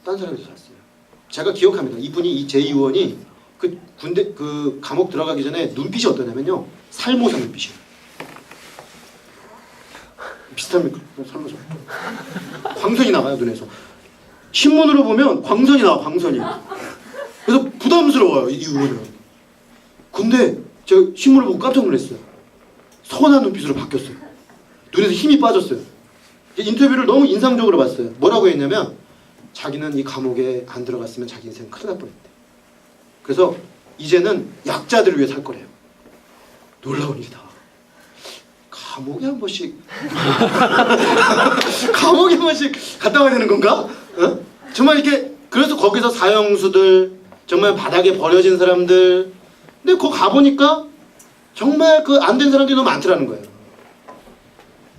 딴 사람이 살았어요. 제가 기억합니다. 이분이 제 의원이 그 군대 그 감옥 들어가기 전에 눈빛이 어떠냐면요, 살모사 눈빛이에요. 비슷합니까? 살모사. 광선이 나가요 눈에서. 신문으로 보면 광선이 나와, 광선이. 그래서 부담스러워요 이 의원은. 근데 제가 신문을 보고 깜짝 놀랐어요. 선한 눈빛으로 바뀌었어요. 눈에서 힘이 빠졌어요. 인터뷰를 너무 인상적으로 봤어요. 뭐라고 했냐면 자기는 이 감옥에 안 들어갔으면 자기 인생 큰일 날 뻔했대. 그래서 이제는 약자들을 위해 살 거래요. 놀라운 일이다. 감옥에 한 번씩 감옥에 한 번씩 갔다 와야 되는 건가? 어? 정말 이렇게. 그래서 거기서 사형수들, 정말 바닥에 버려진 사람들, 근데 거기 가보니까 정말 그 안 된 사람들이 너무 많더라는 거예요.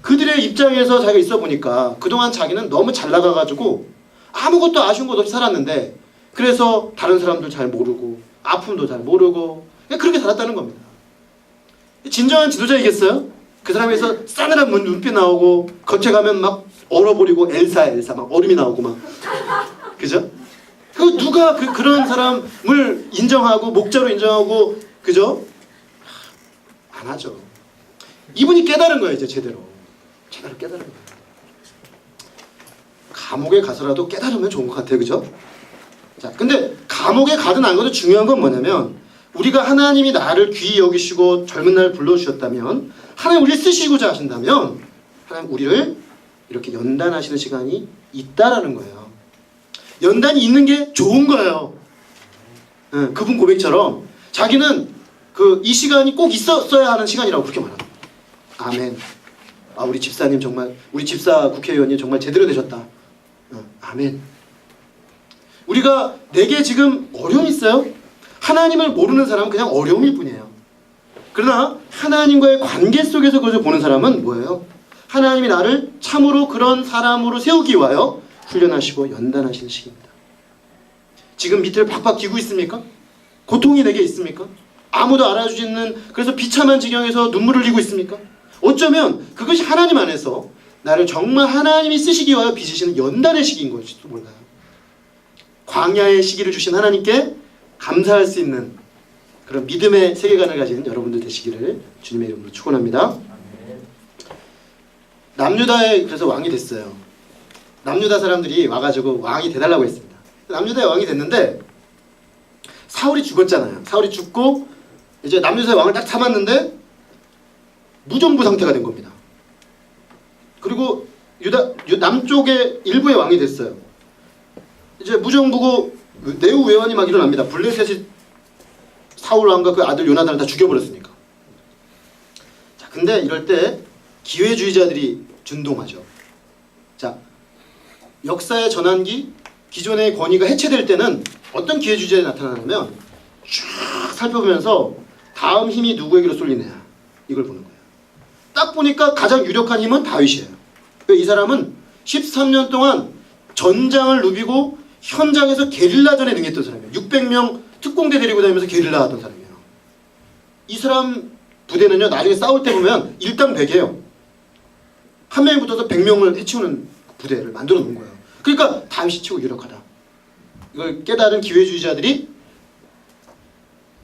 그들의 입장에서 자기가 있어 보니까 그동안 자기는 너무 잘 나가가지고 아무것도 아쉬운 것 없이 살았는데, 그래서 다른 사람도 잘 모르고 아픔도 잘 모르고 그렇게 살았다는 겁니다. 진정한 지도자이겠어요? 그 사람에서 싸늘한 눈빛 나오고 겉에 가면 막 얼어버리고 엘사 막 얼음이 나오고 막, 그죠? 그 누가 그런 사람을 인정하고 목자로 인정하고, 그죠? 안 하죠. 이분이 깨달은 거예요. 이제 제대로 깨달은 거예요. 감옥에 가서라도 깨달으면 좋은 것 같아요. 그죠? 자, 근데 감옥에 가든 안 가도 중요한 건 뭐냐면, 우리가 하나님이 나를 귀히 여기시고 젊은 날 불러주셨다면, 하나님 우리를 쓰시고자 하신다면 하나님 우리를 이렇게 연단하시는 시간이 있다라는 거예요. 연단이 있는 게 좋은 거예요. 그분 고백처럼 자기는 이 시간이 꼭 있었어야 하는 시간이라고 그렇게 말합니다. 아멘. 아, 우리 집사님 정말, 우리 집사 국회의원님 정말 제대로 되셨다. 아멘. 우리가 내게 지금 어려움이 있어요? 하나님을 모르는 사람은 그냥 어려움일 뿐이에요. 그러나 하나님과의 관계 속에서 그것을 보는 사람은 뭐예요? 하나님이 나를 참으로 그런 사람으로 세우기 위하여 훈련하시고 연단하시는 시기입니다. 지금 밑을 팍팍 기고 있습니까? 고통이 내게 있습니까? 아무도 알아주지 않는, 그래서 비참한 지경에서 눈물을 흘리고 있습니까? 어쩌면 그것이 하나님 안에서 나를 정말 하나님이 쓰시기 위하여 빚으시는 연단의 시기인 것일지도 몰라요. 광야의 시기를 주신 하나님께 감사할 수 있는 그런 믿음의 세계관을 가진 여러분들 되시기를 주님의 이름으로 축원합니다. 남유다에 그래서 왕이 됐어요. 남유다 사람들이 와가지고 왕이 돼달라고 했습니다. 남유다의 왕이 됐는데 사울이 죽었잖아요. 사울이 죽고 이제 남유다의 왕을 딱 삼았는데 무정부 상태가 된 겁니다. 그리고 남쪽의 일부의 왕이 됐어요. 이제 무정부고 내후 외환이 막 일어납니다. 블레셋이 사울 왕과 그 아들 요나단을 다 죽여버렸으니까. 자, 근데 이럴 때 기회주의자들이 준동하죠. 자, 역사의 전환기, 기존의 권위가 해체될 때는 어떤 기회주의자들이 나타나냐면 쫙 살펴보면서 다음 힘이 누구에게로 쏠리느냐, 이걸 보는 거예요. 딱 보니까 가장 유력한 힘은 다윗이에요. 이 사람은 13년 동안 전장을 누비고 현장에서 게릴라전에 능했던 사람이에요. 600명 특공대 데리고 다니면서 게릴라 하던 사람이에요. 이 사람 부대는요, 나중에 싸울 때 보면 일당백이에요. 한 명이 붙어서 100명을 해치우는 부대를 만들어 놓은 거예요. 그러니까 다윗이 최고 유력하다. 이걸 깨달은 기회주의자들이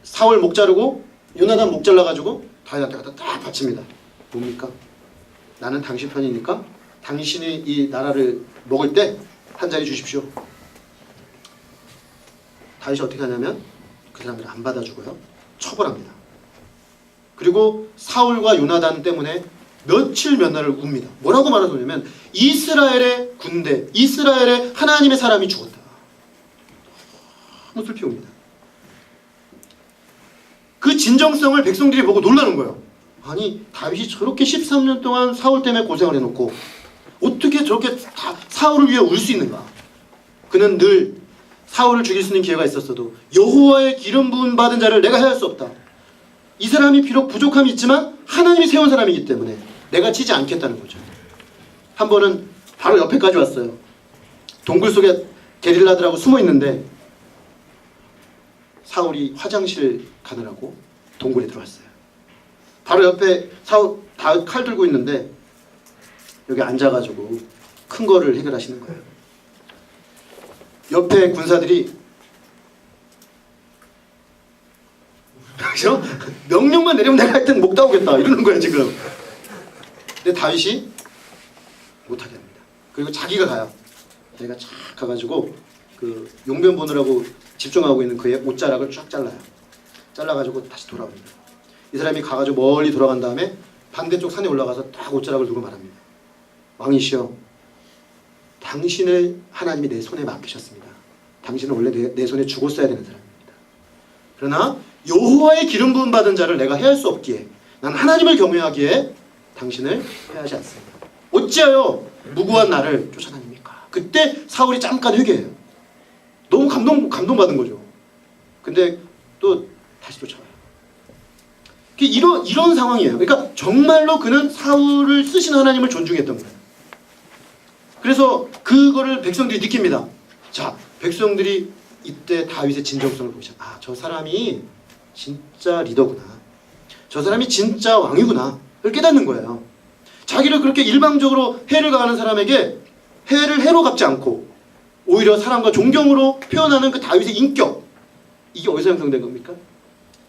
사울 목 자르고 요나단 목 잘라가지고 다윗한테 갖다 딱 바칩니다. 뭡니까? 나는 당신 편이니까 당신이 이 나라를 먹을 때 한 자리 주십시오. 다윗이 어떻게 하냐면 그 사람들을 안 받아주고요, 처벌합니다. 그리고 사울과 요나단 때문에 며칠 몇 날을 웁니다. 뭐라고 말하냐면 이스라엘의 군대, 이스라엘의 하나님의 사람이 죽었다. 너무 슬피 옵니다. 그 진정성을 백성들이 보고 놀라는 거예요. 아니, 다윗이 저렇게 13년 동안 사울 때문에 고생을 해놓고 어떻게 저렇게 사울을 위해 울 수 있는가? 그는 늘 사울을 죽일 수 있는 기회가 있었어도 여호와의 기름 부음 받은 자를 내가 해할 수 없다. 이 사람이 비록 부족함이 있지만 하나님이 세운 사람이기 때문에 내가 치지 않겠다는 거죠. 한 번은 바로 옆에까지 왔어요. 동굴 속에 게릴라들하고 숨어 있는데 사울이 화장실 가느라고 동굴에 들어왔어요. 바로 옆에 사울 다윗 칼 들고 있는데 여기 앉아가지고 큰 거를 해결하시는 거예요. 옆에 군사들이 그죠? 명령만 내리면 내가 하여튼 목 따오겠다 이러는 거야 지금. 근데 다윗이 못하게 합니다. 그리고 자기가 가요. 자기가 쫙 가가지고 그 용변 보느라고 집중하고 있는 그의 옷자락을 쫙 잘라요. 잘라가지고 다시 돌아옵니다. 이 사람이 가가지고 멀리 돌아간 다음에 반대쪽 산에 올라가서 딱 옷자락을 두고 말합니다. 왕이시여, 당신을 하나님이 내 손에 맡기셨습니다. 당신은 원래 내 손에 죽었어야 되는 사람입니다. 그러나 여호와의 기름 부음 받은 자를 내가 해할 수 없기에, 난 하나님을 경외하기에 당신을 해하지 않습니다. 어찌하여 무고한 나를 쫓아다닙니까? 그때 사울이 잠깐 회개해요. 너무 감동받은 거죠. 근데 또 다시 쫓아와요. 이런 상황이에요. 그러니까 정말로 그는 사울을 쓰신 하나님을 존중했던 거예요. 그래서 그거를 백성들이 느낍니다. 자, 백성들이 이때 다윗의 진정성을 보시죠. 아, 저 사람이 진짜 리더구나. 저 사람이 진짜 왕이구나. 를 깨닫는 거예요. 자기를 그렇게 일방적으로 해를 가하는 사람에게 해를 해로 갚지 않고 오히려 사람과 존경으로 표현하는 그 다윗의 인격, 이게 어디서 형성된 겁니까?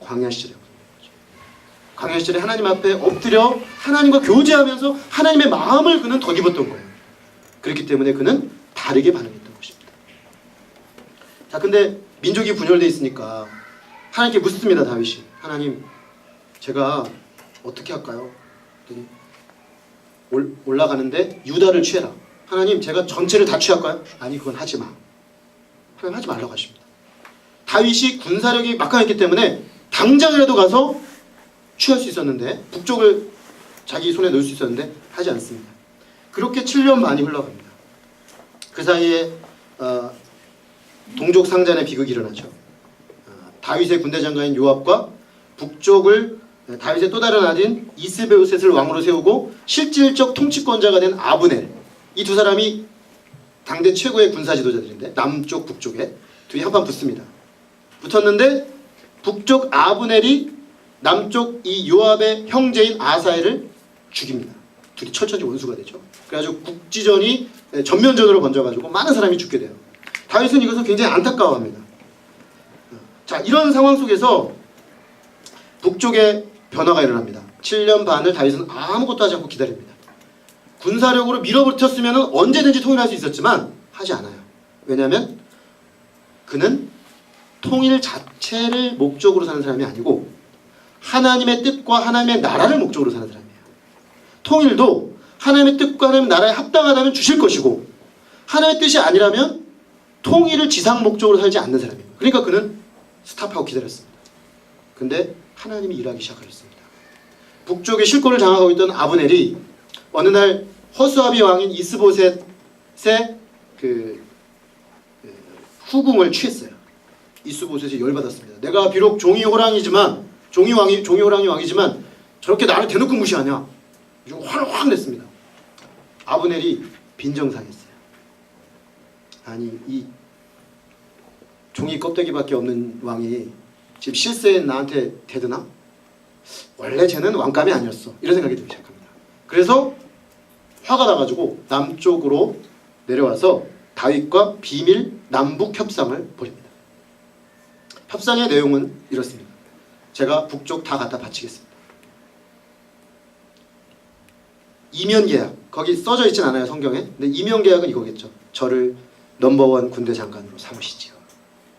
광야 시절에 형성된 거죠. 광야 시절에 하나님 앞에 엎드려 하나님과 교제하면서 하나님의 마음을 그는 덧입었던 거예요. 그렇기 때문에 그는 다르게 반응했던 것입니다. 자, 근데 민족이 분열되어 있으니까 하나님께 묻습니다. 다윗이. 하나님, 제가 어떻게 할까요? 그랬더니 올라가는데 유다를 취해라. 하나님, 제가 전체를 다 취할까요? 아니, 그건 하지 마. 하나님, 하지 말라고 하십니다. 다윗이 군사력이 막강했기 때문에 당장이라도 가서 취할 수 있었는데, 북쪽을 자기 손에 넣을 수 있었는데 하지 않습니다. 그렇게 7년 반이 흘러갑니다. 그 사이에 동족 상잔의 비극이 일어나죠. 다윗의 군대 장관인 요압과 북쪽을 다윗의 또 다른 아들인 이스베오셋을 왕으로 세우고 실질적 통치권자가 된 아브넬, 이 두 사람이 당대 최고의 군사 지도자들인데 남쪽 북쪽에 둘이 한판 붙습니다. 붙었는데 북쪽 아브넬이 남쪽 이 요압의 형제인 아사엘을 죽입니다. 둘이 철저히 원수가 되죠. 그래가지고 국지전이 전면전으로 번져가지고 많은 사람이 죽게 돼요. 다윗은 이것을 굉장히 안타까워합니다. 자, 이런 상황 속에서 북쪽에 변화가 일어납니다. 7년 반을 다윗은 아무것도 하지 않고 기다립니다. 군사력으로 밀어붙였으면 언제든지 통일할 수 있었지만 하지 않아요. 왜냐하면 그는 통일 자체를 목적으로 사는 사람이 아니고 하나님의 뜻과 하나님의 나라를 목적으로 사는 사람이에요. 통일도 하나님의 뜻과 하나님의 나라에 합당하다면 주실 것이고 하나님의 뜻이 아니라면 통일을 지상 목적으로 살지 않는 사람이에요. 그러니까 그는 스탑하고 기다렸습니다. 근데 하나님이 일하기 시작하셨습니다. 북쪽의 실권을 장악하고 있던 아브넬이 어느 날 허수아비 왕인 이스보셋의 후궁을 취했어요. 이스보셋이 열받았습니다. 내가 비록 종이 호랑이 왕이지만 저렇게 나를 대놓고 무시하냐? 화를 냈습니다. 아브넬이 빈정상했어요. 아니, 이 종이 껍데기밖에 없는 왕이 지금 실세인 나한테 대드나? 원래 쟤는 왕감이 아니었어. 이런 생각이 들기 시작합니다. 그래서 화가 나가지고 남쪽으로 내려와서 다윗과 비밀 남북 협상을 벌입니다. 협상의 내용은 이렇습니다. 제가 북쪽 다 갖다 바치겠습니다. 이면 계약, 거기 써져 있진 않아요 성경에. 근데 이면 계약은 이거겠죠. 저를 넘버원 군대 장관으로 삼으시지요.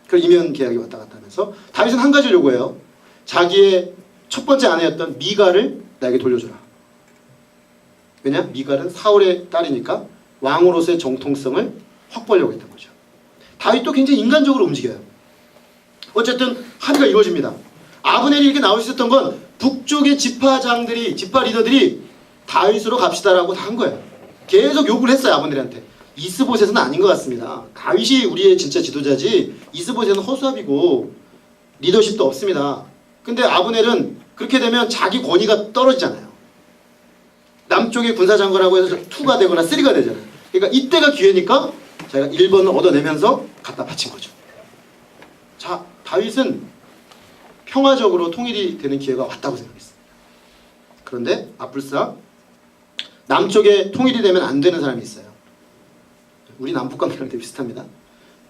그 이면 계약이 왔다 갔다 하면서 다윗은 한 가지를 요구해요. 자기의 첫 번째 아내였던 미갈을 나에게 돌려주라. 왜냐? 미갈은 사울의 딸이니까 왕으로서의 정통성을 확보하려고 했던 거죠. 다윗도 굉장히 인간적으로 움직여요. 어쨌든 합의가 이루어집니다. 아브넬이 이렇게 나올 수 있었던 건 북쪽의 지파장들이, 지파 리더들이 다윗으로 갑시다라고 다 한 거예요. 계속 요구를 했어요. 아브넬한테. 이스보셋은 아닌 것 같습니다. 다윗이 우리의 진짜 지도자지 이스보셋은 허수아비고 리더십도 없습니다. 근데 아브넬은 그렇게 되면 자기 권위가 떨어지잖아요. 남쪽의 군사장관하고 해서 2가 되거나 3가 되잖아요. 그러니까 이때가 기회니까 자기가 1번을 얻어내면서 갖다 바친 거죠. 자, 다윗은 평화적으로 통일이 되는 기회가 왔다고 생각했습니다. 그런데 아뿔싸 남쪽에 통일이 되면 안 되는 사람이 있어요. 우리 남북관계랑 되게 비슷합니다.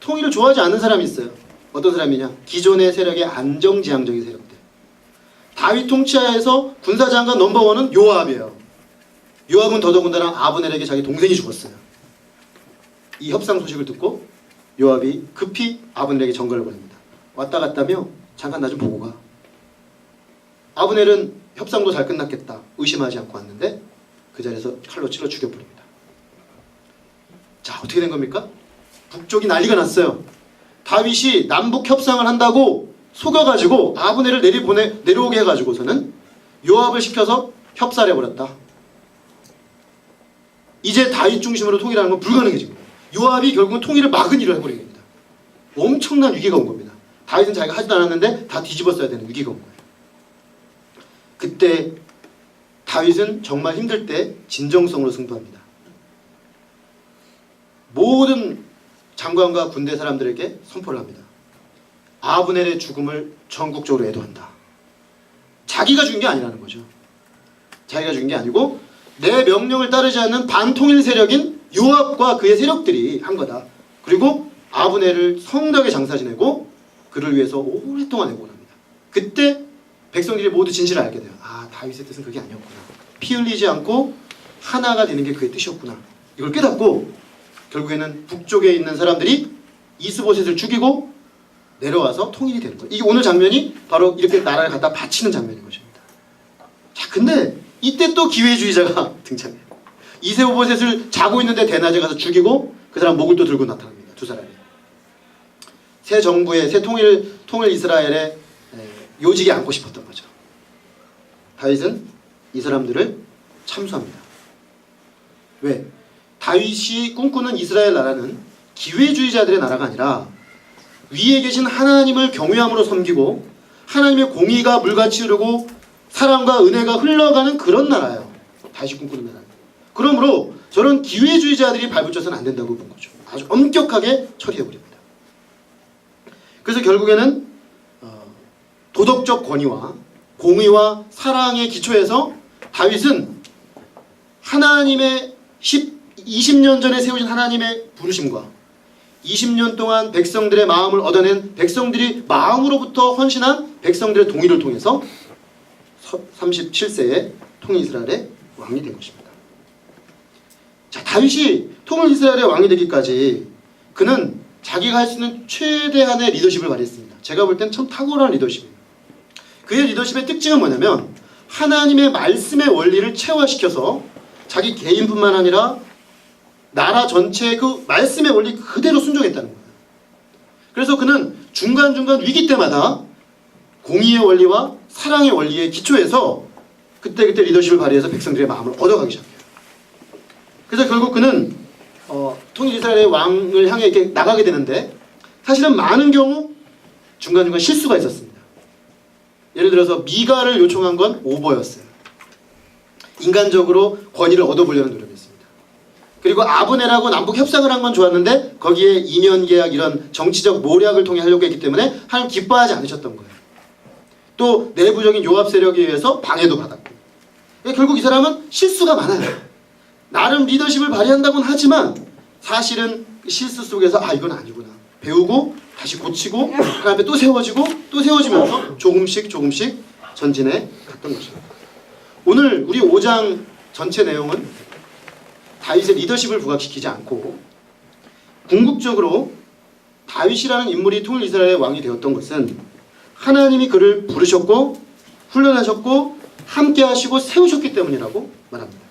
통일을 좋아하지 않는 사람이 있어요. 어떤 사람이냐? 기존의 세력의 안정지향적인 세력들. 다윗 통치하에서 군사장관 넘버원은 요압이에요. 요압은 더더군다나 아브넬에게 자기 동생이 죽었어요. 이 협상 소식을 듣고 요압이 급히 아브넬에게 전가를 보냅니다. 왔다 갔다며 잠깐 나 좀 보고 가. 아브넬은 협상도 잘 끝났겠다 의심하지 않고 왔는데 그 자리에서 칼로 찔러 죽여버립니다. 자, 어떻게 된 겁니까? 북쪽이 난리가 났어요. 다윗이 남북 협상을 한다고 속여가지고 아브넬을 내려오게 해가지고서는 요압을 시켜서 협살해 버렸다. 이제 다윗 중심으로 통일하는 건 불가능해진 거예요. 요압이 결국은 통일을 막은 일을 해버린 겁니다. 엄청난 위기가 온 겁니다. 다윗은 자기가 하지도 않았는데 다 뒤집었어야 되는 위기가 온 거예요. 그때 다윗은 정말 힘들 때 진정성으로 승부합니다. 모든 장관과 군대 사람들에게 선포를 합니다. 아브넬의 죽음을 전국적으로 애도한다. 자기가 죽은 게 아니라는 거죠. 자기가 죽은 게 아니고 내 명령을 따르지 않는 반통일 세력인 요압과 그의 세력들이 한 거다. 그리고 아브넬을 성덕에 장사 지내고 그를 위해서 오랫동안 애고를 합니다. 그때 백성들이 모두 진실을 알게 돼요. 아, 다윗의 뜻은 그게 아니었구나. 피 흘리지 않고 하나가 되는 게 그의 뜻이었구나. 이걸 깨닫고 결국에는 북쪽에 있는 사람들이 이스보셋을 죽이고 내려와서 통일이 되는 거예요. 이게 오늘 장면이 바로 이렇게 나라를 갖다 바치는 장면인 것입니다. 자, 근데 이때 또 기회주의자가 등장해요. 이스보셋을 자고 있는데 대낮에 가서 죽이고 그 사람 목을 또 들고 나타납니다. 두 사람이. 새 정부의 새 통일 이스라엘의 요직에 앉고 싶었던 거죠. 다윗은 이 사람들을 참수합니다. 왜? 다윗이 꿈꾸는 이스라엘 나라는 기회주의자들의 나라가 아니라 위에 계신 하나님을 경외함으로 섬기고 하나님의 공의가 물같이 흐르고 사랑과 은혜가 흘러가는 그런 나라예요. 다윗이 꿈꾸는 나라. 그러므로 저런 기회주의자들이 발붙여서는 안 된다고 본 거죠. 아주 엄격하게 처리해버립니다. 그래서 결국에는 도덕적 권위와 공의와 사랑의 기초에서 다윗은 하나님의 20년 전에 세우신 하나님의 부르심과 20년 동안 백성들의 마음을 얻어낸 백성들이 마음으로부터 헌신한 백성들의 동의를 통해서 37세에 통일 이스라엘의 왕이 된 것입니다. 자, 다윗이 통일 이스라엘의 왕이 되기까지 그는 자기가 할 수 있는 최대한의 리더십을 발휘했습니다. 제가 볼 땐 참 탁월한 리더십이에요. 그의 리더십의 특징은 뭐냐면 하나님의 말씀의 원리를 체화시켜서 자기 개인뿐만 아니라 나라 전체의 그 말씀의 원리 그대로 순종했다는 거예요. 그래서 그는 중간중간 위기 때마다 공의의 원리와 사랑의 원리에 기초해서 그때그때 리더십을 발휘해서 백성들의 마음을 얻어가기 시작해요. 그래서 결국 그는 통일 이스라엘의 왕을 향해 이렇게 나가게 되는데 사실은 많은 경우 중간중간 실수가 있었습니다. 예를 들어서 미가를 요청한 건 오버였어요. 인간적으로 권위를 얻어보려는 노력이었습니다. 그리고 아브넬하고 남북 협상을 한 건 좋았는데 거기에 이면 계약 이런 정치적 모략을 통해 하려고 했기 때문에 하나님 기뻐하지 않으셨던 거예요. 또 내부적인 요압 세력에 의해서 방해도 받았고. 결국 이 사람은 실수가 많아요. 나름 리더십을 발휘한다고는 하지만 사실은 실수 속에서 아 이건 아니구나 배우고 다시 고치고 그 다음에 또 세워지고 또 세워지면서 조금씩 전진해 갔던 것입니다. 오늘 우리 5장 전체 내용은 다윗의 리더십을 부각시키지 않고 궁극적으로 다윗이라는 인물이 통일 이스라엘의 왕이 되었던 것은 하나님이 그를 부르셨고 훈련하셨고 함께 하시고 세우셨기 때문이라고 말합니다.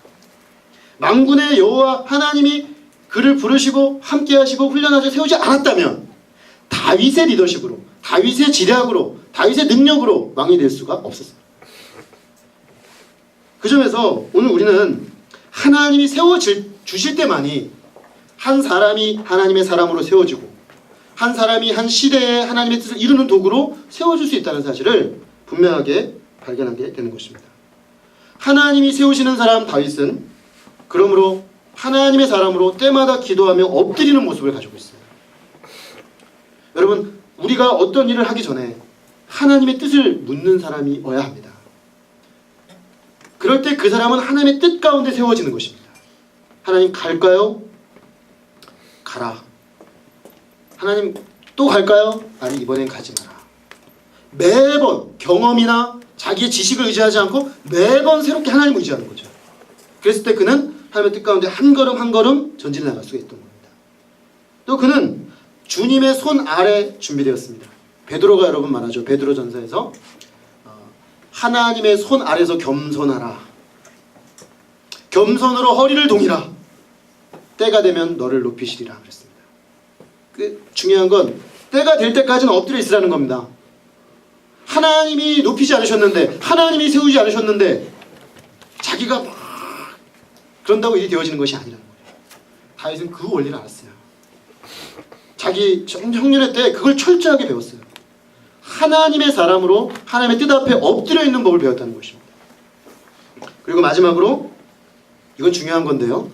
만군의 여호와 하나님이 그를 부르시고 함께 하시고 훈련하시고 세우지 않았다면 다윗의 리더십으로 다윗의 지략으로 다윗의 능력으로 왕이 될 수가 없었어요. 그 점에서 오늘 우리는 하나님이 세워주실 때만이 한 사람이 하나님의 사람으로 세워지고 한 사람이 한 시대에 하나님의 뜻을 이루는 도구로 세워줄 수 있다는 사실을 분명하게 발견하게 되는 것입니다. 하나님이 세우시는 사람 다윗은 그러므로 하나님의 사람으로 때마다 기도하며 엎드리는 모습을 가지고 있어요. 여러분, 우리가 어떤 일을 하기 전에 하나님의 뜻을 묻는 사람이어야 합니다. 그럴 때 그 사람은 하나님의 뜻 가운데 세워지는 것입니다. 하나님 갈까요? 가라. 하나님 또 갈까요? 아니, 이번엔 가지 마라. 매번 경험이나 자기의 지식을 의지하지 않고 매번 새롭게 하나님을 의지하는 거죠. 그랬을 때 그는 하나님의 뜻 가운데 한 걸음 한 걸음 전진해 나갈 수가 있던 겁니다. 또 그는 주님의 손 아래 준비되었습니다. 베드로가 여러분 말하죠. 베드로 전서에서 하나님의 손 아래서 겸손하라. 겸손으로 허리를 동이라. 때가 되면 너를 높이시리라 그랬습니다. 그 중요한 건 때가 될 때까지는 엎드려 있으라는 겁니다. 하나님이 높이지 않으셨는데, 하나님이 세우지 않으셨는데 자기가 막 그런다고 일이 되어지는 것이 아니라는 거예요. 다윗은 그 원리를 알았어요. 자기 청년의 때 그걸 철저하게 배웠어요. 하나님의 사람으로 하나님의 뜻 앞에 엎드려 있는 법을 배웠다는 것입니다. 그리고 마지막으로 이건 중요한 건데요.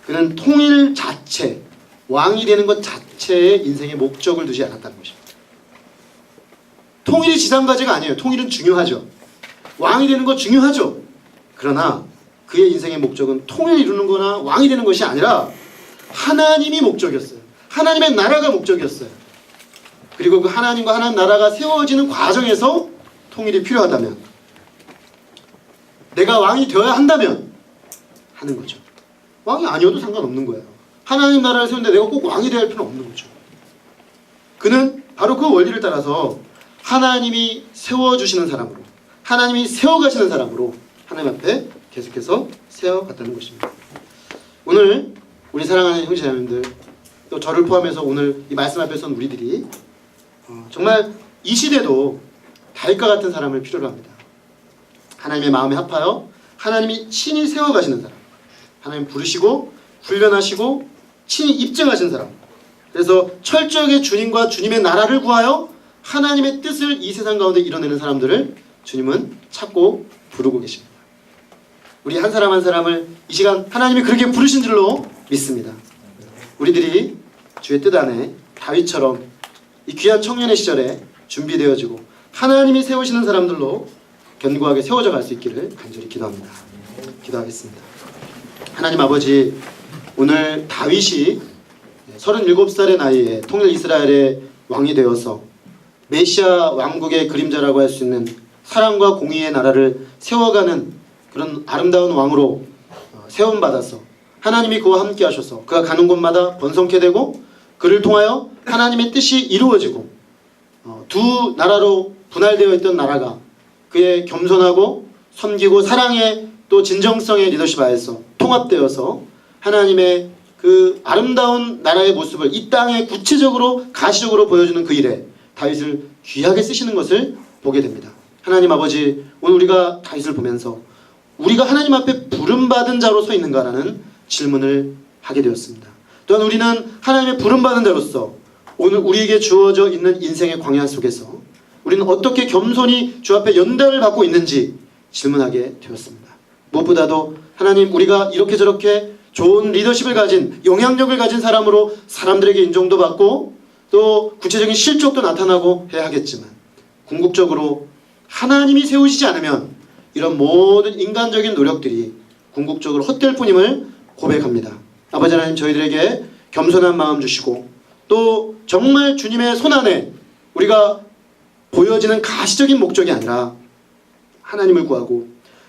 그는 통일 자체, 왕이 되는 것 자체에 인생의 목적을 두지 않았다는 것입니다. 통일이 지상과제가 아니에요. 통일은 중요하죠. 왕이 되는 것 중요하죠. 그러나 그의 인생의 목적은 통일을 이루는 거나 왕이 되는 것이 아니라 하나님이 목적이었어요. 하나님의 나라가 목적이었어요. 그리고 그 하나님과 하나님 나라가 세워지는 과정에서 통일이 필요하다면, 내가 왕이 되어야 한다면 하는 거죠. 왕이 아니어도 상관없는 거예요. 하나님 나라를 세우는데 내가 꼭 왕이 되어야 할 필요는 없는 거죠. 그는 바로 그 원리를 따라서 하나님이 세워주시는 사람으로, 하나님이 세워가시는 사람으로 하나님 앞에 계속해서 세워갔다는 것입니다. 오늘 우리 사랑하는 형제자매님들, 또 저를 포함해서 오늘 이 말씀 앞에 선 우리들이 정말 이 시대도 다윗과 같은 사람을 필요로 합니다. 하나님의 마음에 합하여 하나님이 친히 세워가시는 사람, 하나님 부르시고 훈련하시고 친히 입증하신 사람, 그래서 철저하게 주님과 주님의 나라를 구하여 하나님의 뜻을 이 세상 가운데 이뤄내는 사람들을 주님은 찾고 부르고 계십니다. 우리 한 사람 한 사람을 이 시간 하나님이 그렇게 부르신 줄로 믿습니다. 우리들이 주의 뜻 안에 다윗처럼 이 귀한 청년의 시절에 준비되어지고 하나님이 세우시는 사람들로 견고하게 세워져 갈 수 있기를 간절히 기도합니다. 기도하겠습니다. 하나님 아버지, 오늘 다윗이 37살의 나이에 통일 이스라엘의 왕이 되어서 메시아 왕국의 그림자라고 할 수 있는 사랑과 공의의 나라를 세워가는 그런 아름다운 왕으로 세움받아서 하나님이 그와 함께 하셔서 그가 가는 곳마다 번성케 되고 그를 통하여 하나님의 뜻이 이루어지고 두 나라로 분할되어 있던 나라가 그의 겸손하고 섬기고 사랑의 또 진정성의 리더십 하에서 통합되어서 하나님의 그 아름다운 나라의 모습을 이 땅에 구체적으로 가시적으로 보여주는 그 일에 다윗을 귀하게 쓰시는 것을 보게 됩니다. 하나님 아버지, 오늘 우리가 다윗을 보면서 우리가 하나님 앞에 부름받은 자로 서 있는가라는 질문을 하게 되었습니다. 또한 우리는 하나님의 부름받은 자로서 오늘 우리에게 주어져 있는 인생의 광야 속에서 우리는 어떻게 겸손히 주 앞에 연단을 받고 있는지 질문하게 되었습니다. 무엇보다도 하나님, 우리가 이렇게 저렇게 좋은 리더십을 가진, 영향력을 가진 사람으로 사람들에게 인정도 받고 또 구체적인 실적도 나타나고 해야 하겠지만 궁극적으로 하나님이 세우시지 않으면 이런 모든 인간적인 노력들이 궁극적으로 헛될 뿐임을 고백합니다. 아버지 하나님, 저희들에게 겸손한 마음 주시고 또 정말 주님의 손 안에 우리가 보여지는 가시적인 목적이 아니라 하나님을 구하고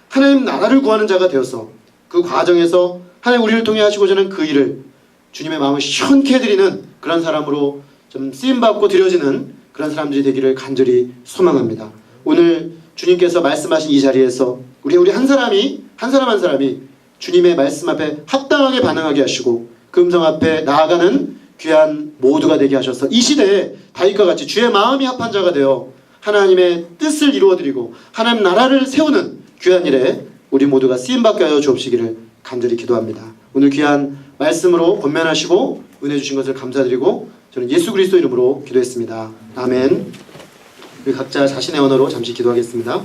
하나님 나라를 구하는 자가 되어서 그 과정에서 하나님 우리를 통해 하시고자 하는 그 일을 주님의 마음을 시원케 해드리는 그런 사람으로 좀 쓰임받고 드려지는 그런 사람들이 되기를 간절히 소망합니다. 오늘 주님께서 말씀하신 이 자리에서 우리 한 사람이 한 사람이 주님의 말씀 앞에 합당하게 반응하게 하시고 그 음성 앞에 나아가는 귀한 모두가 되게 하셔서 이 시대에 다윗과 같이 주의 마음이 합한 자가 되어 하나님의 뜻을 이루어드리고 하나님 나라를 세우는 귀한 일에 우리 모두가 쓰임받게 하여 주옵시기를 간절히 기도합니다. 오늘 귀한 말씀으로 권면하시고 은혜 주신 것을 감사드리고 저는 예수 그리스도 이름으로 기도했습니다. 아멘. 우리 각자 자신의 언어로 잠시 기도하겠습니다.